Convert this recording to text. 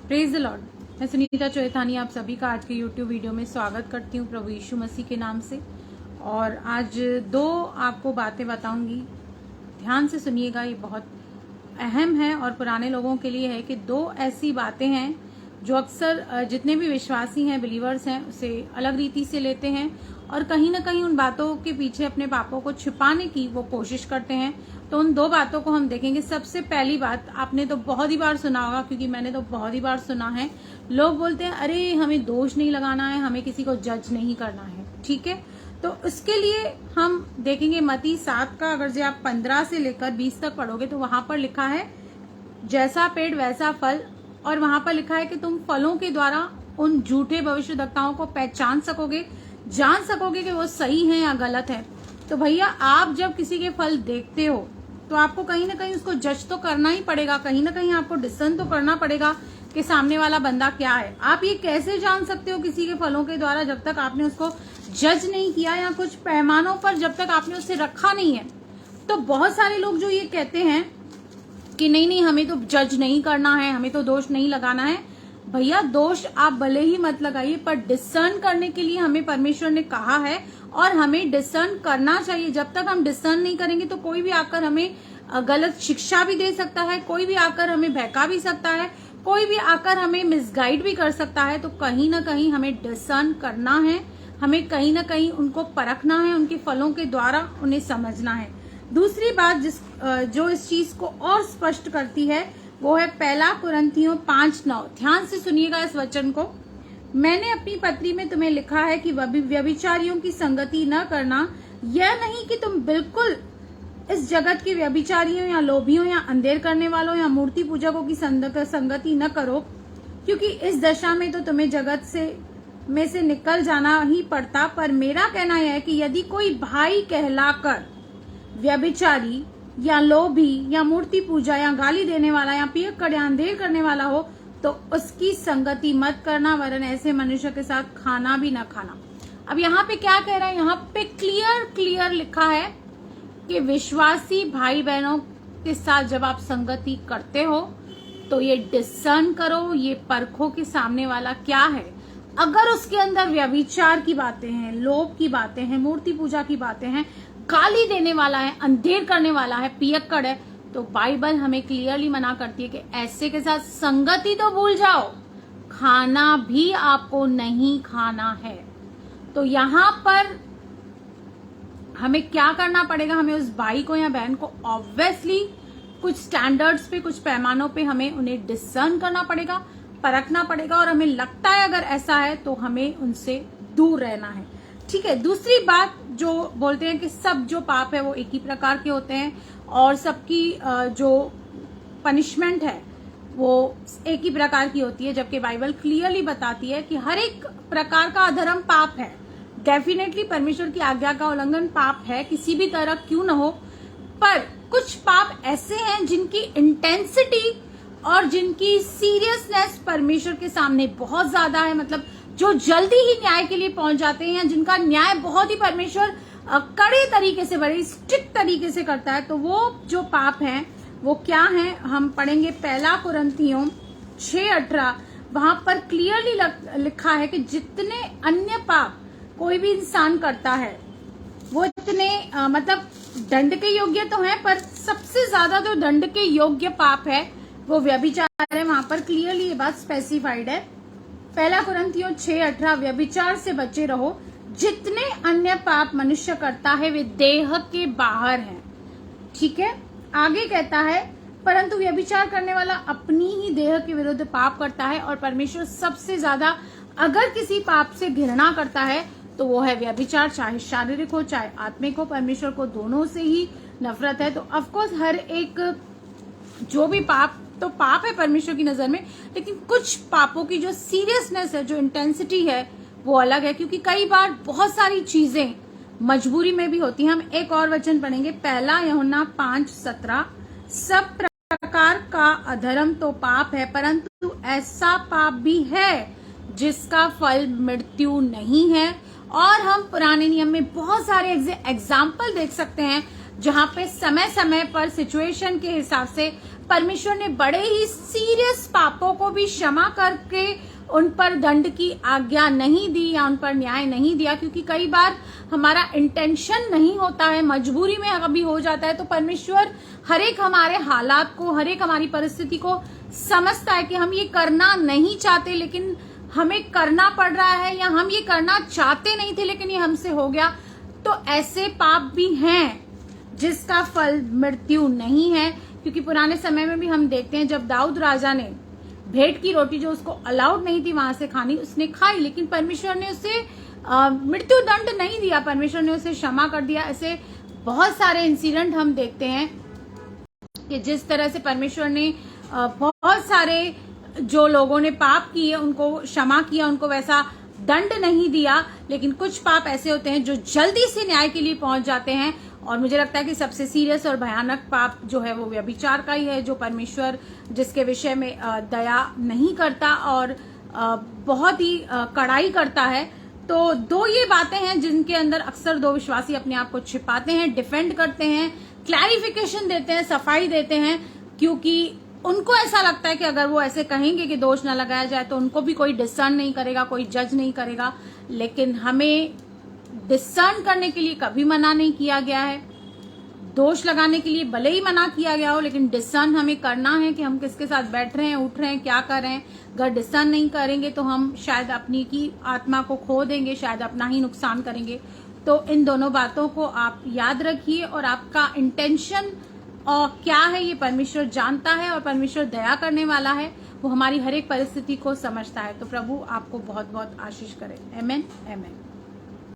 Praise the Lord. मैं सुनीता चौथानी आप सभी का आज के यूट्यूब वीडियो में स्वागत करती हूँ प्रभु यीशु मसीह के नाम से। और आज दो आपको बातें बताऊंगी, ध्यान से सुनिएगा, ये बहुत अहम है और पुराने लोगों के लिए है कि दो ऐसी बातें हैं जो अक्सर जितने भी विश्वासी हैं, बिलीवर्स हैं, उसे अलग रीति से लेते हैं और कहीं ना कहीं उन बातों के पीछे अपने पापों को छिपाने की वो कोशिश करते हैं। तो उन दो बातों को हम देखेंगे। सबसे पहली बात आपने तो बहुत ही बार सुना होगा, क्योंकि मैंने तो बहुत ही बार सुना है। लोग बोलते हैं अरे हमें दोष नहीं लगाना है, हमें किसी को जज नहीं करना है। ठीक है, तो उसके लिए हम देखेंगे मत्ती 7 का, अगर जो आप 15 से लेकर 20 तक पढ़ोगे तो वहां पर लिखा है जैसा पेड़ वैसा फल, और वहां पर लिखा है कि तुम फलों के द्वारा उन झूठे भविष्यद्वक्ताओं को पहचान सकोगे, जान सकोगे कि वो सही है या गलत है। तो भैया आप जब किसी के फल देखते हो तो आपको कहीं ना कहीं उसको जज तो करना ही पड़ेगा, कहीं ना कहीं आपको डिस्कशन तो करना पड़ेगा कि सामने वाला बंदा क्या है। आप ये कैसे जान सकते हो किसी के फलों के द्वारा, जब तक आपने उसको जज नहीं किया या कुछ पैमानों पर जब तक आपने उसे रखा नहीं है। तो बहुत सारे लोग जो ये कहते हैं कि नहीं नहीं हमें तो जज नहीं करना है, हमें तो दोष नहीं लगाना है। भैया दोष आप भले ही मत लगाइए, पर डिस्कर्न करने के लिए हमें परमेश्वर ने कहा है और हमें डिस्कर्न करना चाहिए। जब तक हम डिस्कर्न नहीं करेंगे तो कोई भी आकर हमें गलत शिक्षा भी दे सकता है, कोई भी आकर हमें बहका भी सकता है, कोई भी आकर हमें मिसगाइड भी कर सकता है। तो कहीं ना कहीं हमें डिस्कर्न करना है, हमें कहीं ना कहीं उनको परखना है, उनके फलों के द्वारा उन्हें समझना है। दूसरी बात जो इस चीज को और स्पष्ट करती है वो है 1 कुरिन्थियों 5:9। ध्यान से सुनिएगा इस वचन को। मैंने अपनी पत्री में तुम्हें लिखा है कि व्यभिचारियों की संगति न करना, यह नहीं कि तुम बिल्कुल इस जगत के व्यभिचारियों या लोभियों या अंधेर करने वालों या मूर्ति पूजकों की संगति न करो, क्योंकि इस दशा में तो तुम्हें जगत में से निकल जाना ही पड़ता। पर मेरा कहना यह है कि यदि कोई भाई कहलाकर व्यभिचारी या लोभी या मूर्ति पूजा या गाली देने वाला या पियक्कड़ या अंधेर करने वाला हो तो उसकी संगति मत करना, वरन ऐसे मनुष्य के साथ खाना भी न खाना। अब यहाँ पे क्या कह रहा है, यहाँ पे क्लियर लिखा है कि विश्वासी भाई बहनों के साथ जब आप संगति करते हो तो ये डिस्कर्न करो, ये परखो कि सामने वाला क्या है। अगर उसके अंदर व्यभिचार की बातें हैं, लोभ की बातें हैं, मूर्ति पूजा की बातें हैं, गाली देने वाला है, अंधेर करने वाला है, पियक्कड़ है, तो बाइबल हमें क्लियरली मना करती है कि ऐसे के साथ संगति तो भूल जाओ, खाना भी आपको नहीं खाना है। तो यहाँ पर हमें क्या करना पड़ेगा, हमें उस भाई को या बहन को ऑब्वियसली कुछ स्टैंडर्ड्स पे, कुछ पैमानों पे हमें उन्हें डिस्कर्न करना पड़ेगा, परखना पड़ेगा, और हमें लगता है अगर ऐसा है तो हमें उनसे दूर रहना है। ठीक है। दूसरी बात जो बोलते हैं कि सब जो पाप है वो एक ही प्रकार के होते हैं और सबकी जो पनिशमेंट है वो एक ही प्रकार की होती है, जबकि बाइबल क्लियरली बताती है कि हर एक प्रकार का अधर्म पाप है। डेफिनेटली परमेश्वर की आज्ञा का उल्लंघन पाप है, किसी भी तरह क्यों न हो, पर कुछ पाप ऐसे हैं जिनकी इंटेंसिटी और जिनकी सीरियसनेस परमेश्वर के सामने बहुत ज्यादा है। मतलब जो जल्दी ही न्याय के लिए पहुंच जाते हैं, जिनका न्याय बहुत ही परमेश्वर कड़े तरीके से, बड़े स्ट्रिक्ट तरीके से करता है। तो वो जो पाप हैं वो क्या हैं, हम पढ़ेंगे 1 कुरिन्थियों 6:18। वहां पर क्लियरली लिखा है कि जितने अन्य पाप कोई भी इंसान करता है वो इतने मतलब दंड के योग्य तो हैं, पर सबसे ज्यादा जो दंड के योग्य पाप है वो व्यभिचार है। वहां पर क्लियरली ये बात स्पेसिफाइड है। 1 कुरिन्थियों 6:18, व्यभिचार से बचे रहो, जितने अन्य पाप मनुष्य करता है वे देह के बाहर हैं। ठीक है। आगे कहता है परंतु व्यभिचार करने वाला अपनी ही देह के विरुद्ध पाप करता है, और परमेश्वर सबसे ज्यादा अगर किसी पाप से घृणा करता है तो वो है व्यभिचार, चाहे शारीरिक हो चाहे आत्मिक हो। परमेश्वर को दोनों से ही नफरत है। तो ऑफकोर्स हर एक जो भी पाप तो पाप है परमेश्वर की नजर में, लेकिन कुछ पापों की जो सीरियसनेस है, जो इंटेंसिटी है वो अलग है, क्योंकि कई बार बहुत सारी चीजें मजबूरी में भी होती हैं। हम एक और वचन पढ़ेंगे 1 यूहन्ना 5:17। सब प्रकार का अधर्म तो पाप है, परंतु ऐसा पाप भी है जिसका फल मृत्यु नहीं है। और हम पुराने नियम में बहुत सारे एग्जाम्पल देख सकते हैं जहां पे समय समय पर सिचुएशन के हिसाब से परमेश्वर ने बड़े ही सीरियस पापों को भी क्षमा करके उन पर दंड की आज्ञा नहीं दी या उन पर न्याय नहीं दिया, क्योंकि कई बार हमारा इंटेंशन नहीं होता है, मजबूरी में कभी हो जाता है। तो परमेश्वर हर एक हमारे हालात को, हर एक हमारी परिस्थिति को समझता है कि हम ये करना नहीं चाहते लेकिन हमें करना पड़ रहा है, या हम ये करना चाहते नहीं थे लेकिन ये हमसे हो गया। तो ऐसे पाप भी हैं जिसका फल मृत्यु नहीं है, क्योंकि पुराने समय में भी हम देखते हैं जब दाऊद राजा ने भेंट की रोटी जो उसको अलाउड नहीं थी वहां से खानी, उसने खाई, लेकिन परमेश्वर ने उसे मृत्यु दंड नहीं दिया, परमेश्वर ने उसे क्षमा कर दिया। ऐसे बहुत सारे इंसिडेंट हम देखते हैं कि जिस तरह से परमेश्वर ने बहुत सारे जो लोगों ने पाप किए उनको क्षमा किया, उनको वैसा दंड नहीं दिया। लेकिन कुछ पाप ऐसे होते हैं जो जल्दी से न्याय के लिए पहुंच जाते हैं, और मुझे लगता है कि सबसे सीरियस और भयानक पाप जो है वो व्यभिचार का ही है, जो परमेश्वर जिसके विषय में दया नहीं करता और बहुत ही कड़ाई करता है। तो दो ये बातें हैं जिनके अंदर अक्सर दो विश्वासी अपने आप को छिपाते हैं, डिफेंड करते हैं, क्लैरिफिकेशन देते हैं, सफाई देते हैं, क्योंकि उनको ऐसा लगता है कि अगर वो ऐसे कहेंगे कि दोष न लगाया जाए तो उनको भी कोई डिसर्न नहीं करेगा, कोई जज नहीं करेगा। लेकिन हमें डिसर्न करने के लिए कभी मना नहीं किया गया है, दोष लगाने के लिए भले ही मना किया गया हो, लेकिन डिसर्न हमें करना है कि हम किसके साथ बैठ रहे हैं, उठ रहे हैं, क्या कर रहे हैं। अगर डिसर्न नहीं करेंगे तो हम शायद अपनी की आत्मा को खो देंगे, शायद अपना ही नुकसान करेंगे। तो इन दोनों बातों को आप याद रखिए, और आपका इंटेंशन और क्या है ये परमेश्वर जानता है, और परमेश्वर दया करने वाला है, वो हमारी हर एक परिस्थिति को समझता है। तो प्रभु आपको बहुत बहुत आशीष करे। आमेन, आमेन।